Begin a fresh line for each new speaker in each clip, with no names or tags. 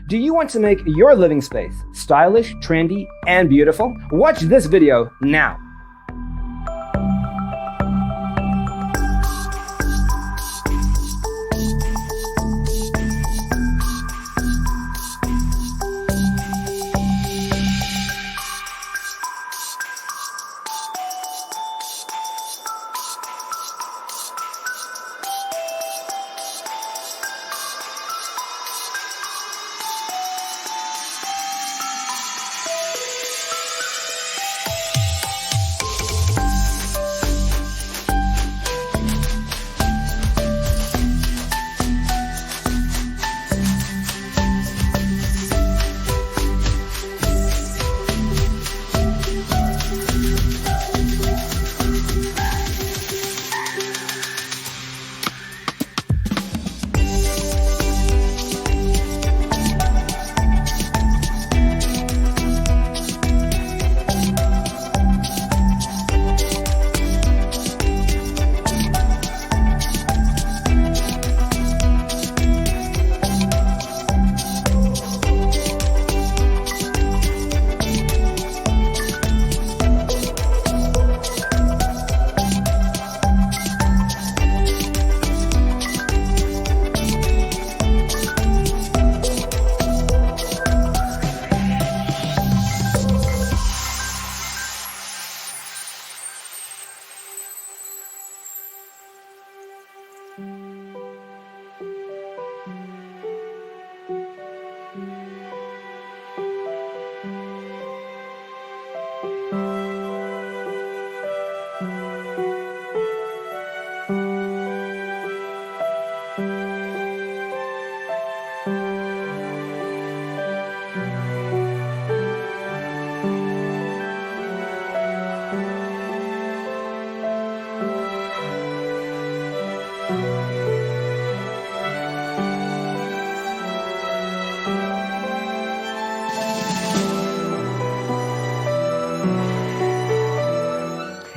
Do you want to make your living space stylish, trendy, and beautiful? Watch this video now.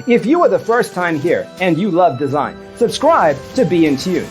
If you are the first time here and you love design, subscribe to Be in Tune.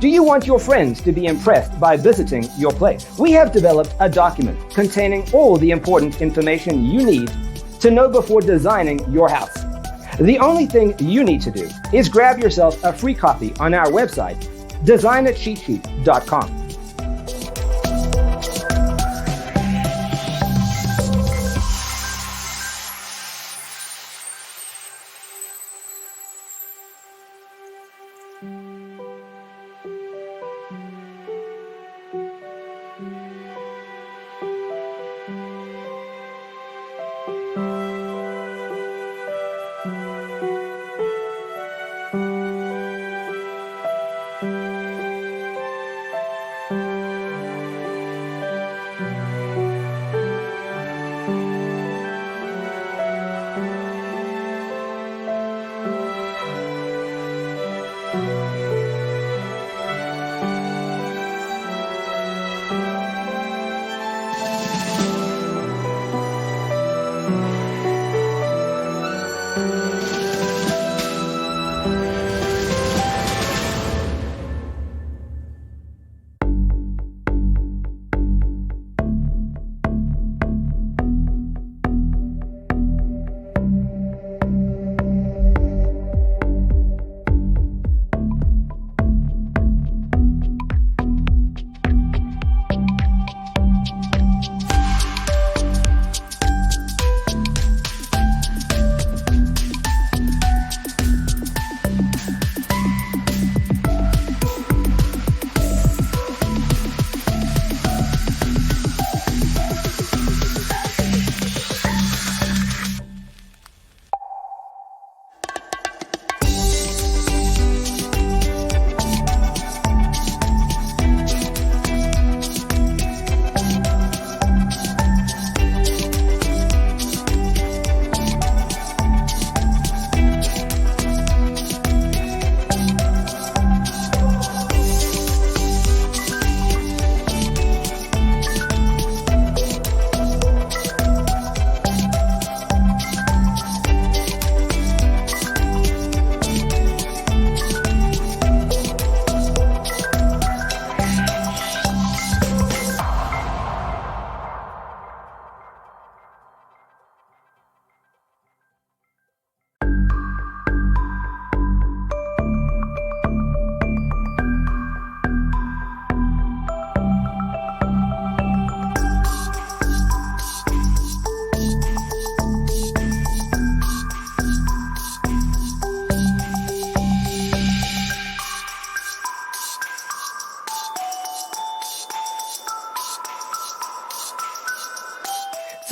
Do you want your friends to be impressed by visiting your place? We have developed a document containing all the important information you need to know before designing your house. The only thing you need to do is grab yourself a free copy on our website, designercheatsheet.com.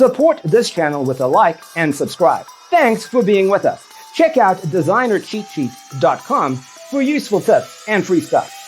Support this channel with a like and subscribe. Thanks for being with us. Check out designercheatsheet.com for useful tips and free stuff.